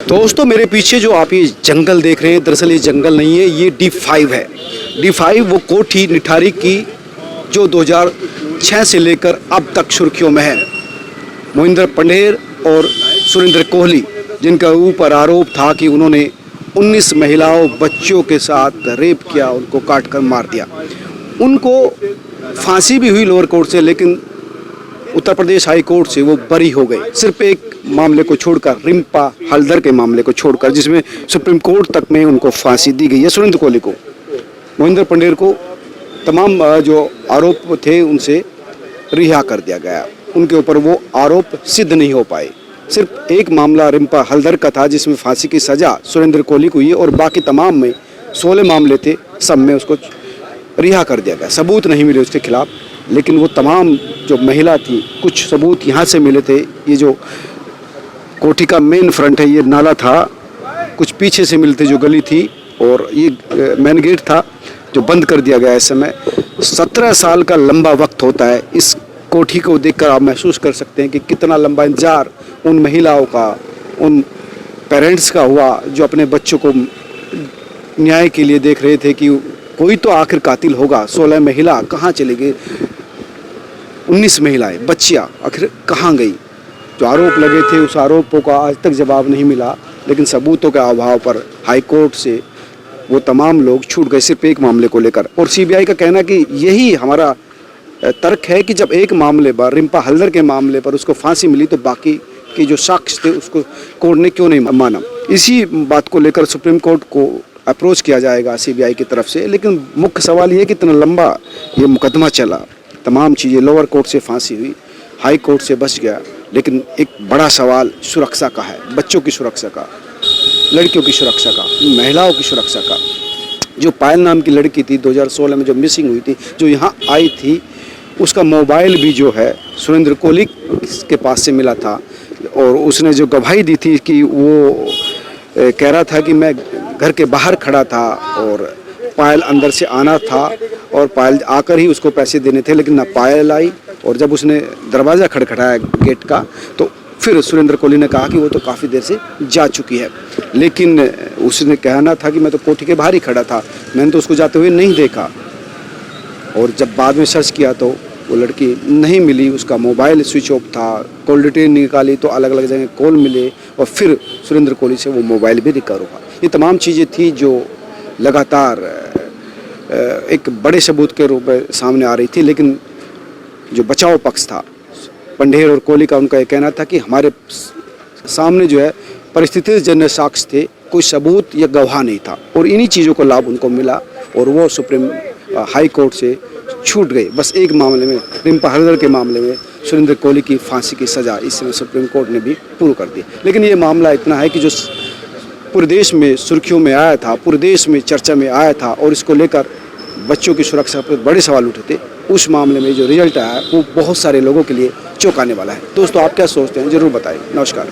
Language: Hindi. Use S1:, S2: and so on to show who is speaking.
S1: दोस्तों मेरे पीछे जो आप ये जंगल देख रहे हैं, दरअसल ये जंगल नहीं है, ये D5 है। D5 वो कोठी निठारी की जो 2006 से लेकर अब तक सुर्खियों में है। मोहिंदर पंढेर और सुरेंद्र कोहली, जिनका ऊपर आरोप था कि उन्होंने 19 महिलाओं बच्चों के साथ रेप किया, उनको काट कर मार दिया। उनको फांसी भी हुई लोअर कोर्ट से, लेकिन उत्तर प्रदेश हाई कोर्ट से वो बरी हो गए, सिर्फ एक मामले को छोड़कर, रिम्पा हल्दर के मामले को छोड़कर, जिसमें सुप्रीम कोर्ट तक में उनको फांसी दी गई है। सुरेंद्र कोहली को, मोहिंदर पंढेर को तमाम जो आरोप थे उनसे रिहा कर दिया गया। उनके ऊपर वो आरोप सिद्ध नहीं हो पाए। सिर्फ एक मामला रिम्पा हल्दर का था जिसमें फांसी की सज़ा सुरेंद्र कोहली को हुई, और बाकी तमाम में 16 मामले थे, सब में उसको रिहा कर दिया गया। सबूत नहीं मिले उसके खिलाफ, लेकिन वो तमाम जो महिला थी, कुछ सबूत यहाँ से मिले थे। ये जो कोठी का मेन फ्रंट है, ये नाला था, कुछ पीछे से मिलते जो गली थी, और ये मेन गेट था जो बंद कर दिया गया। इस समय 17 साल का लंबा वक्त होता है। इस कोठी को देखकर आप महसूस कर सकते हैं कि कितना लंबा इंतजार उन महिलाओं का, उन पेरेंट्स का हुआ जो अपने बच्चों को न्याय के लिए देख रहे थे कि कोई तो आखिर कातिल होगा। 16 महिला कहाँ चली गई, 19 महिलाएं, बच्चियाँ आखिर कहाँ गई। जो आरोप लगे थे उस आरोपों का आज तक जवाब नहीं मिला, लेकिन सबूतों के अभाव पर हाई कोर्ट से वो तमाम लोग छूट गए, सिर्फ एक मामले को लेकर। और CBI का कहना कि यही हमारा तर्क है कि जब एक मामले पर, रिम्पा हल्दर के मामले पर उसको फांसी मिली, तो बाकी के जो साक्ष्य थे उसको कोर्ट ने क्यों नहीं माना। इसी बात को लेकर सुप्रीम कोर्ट को अप्रोच किया जाएगा CBI की तरफ से। लेकिन मुख्य सवाल ये कि इतना लंबा ये मुकदमा चला, तमाम चीज़ें, लोअर कोर्ट से फांसी हुई, हाई कोर्ट से बच गया, लेकिन एक बड़ा सवाल सुरक्षा का है, बच्चों की सुरक्षा का, लड़कियों की सुरक्षा का, महिलाओं की सुरक्षा का। जो पायल नाम की लड़की थी 2016 में जो मिसिंग हुई थी, जो यहाँ आई थी, उसका मोबाइल भी जो है सुरेंद्र कोहली के पास से मिला था, और उसने जो गवाही दी थी कि वो कह रहा था कि मैं घर के बाहर खड़ा था और पायल अंदर से आना था, और पायल आकर ही उसको पैसे देने थे, लेकिन ना पायल आई। और जब उसने दरवाज़ा खड़खड़ाया गेट का, तो फिर सुरेंद्र कोहली ने कहा कि वो तो काफ़ी देर से जा चुकी है, लेकिन उसने कहना था कि मैं तो कोठी के बाहर ही खड़ा था, मैंने तो उसको जाते हुए नहीं देखा। और जब बाद में सर्च किया तो वो लड़की नहीं मिली, उसका मोबाइल स्विच ऑफ था, कॉल डिटेल निकाली तो अलग अलग जगह कॉल मिले, और फिर सुरेंद्र कोहली से वो मोबाइल भी रिकवर हुआ। ये तमाम चीज़ें थी जो लगातार एक बड़े सबूत के रूप में सामने आ रही थी। लेकिन जो बचाव पक्ष था पंढेर और कोहली का, उनका ये कहना था कि हमारे सामने जो है परिस्थितिजन्य साक्ष्य थे, कोई सबूत या गवाह नहीं था, और इन्हीं चीज़ों को लाभ उनको मिला, और वो सुप्रीम हाई कोर्ट से छूट गए। बस एक मामले में, रिम्पा हल्दर के मामले में सुरेंद्र कोहली की फांसी की सज़ा इस समय सुप्रीम कोर्ट ने भी पूरी कर दी। लेकिन ये मामला इतना है कि जो पूरे देश में सुर्खियों में आया था, पूरे देश में चर्चा में आया था, और इसको लेकर बच्चों की सुरक्षा पर बड़े सवाल उठे थे, उस मामले में जो रिजल्ट आया वो बहुत सारे लोगों के लिए चौंकाने वाला है। दोस्तों आप क्या सोचते हैं, ज़रूर बताएं। नमस्कार।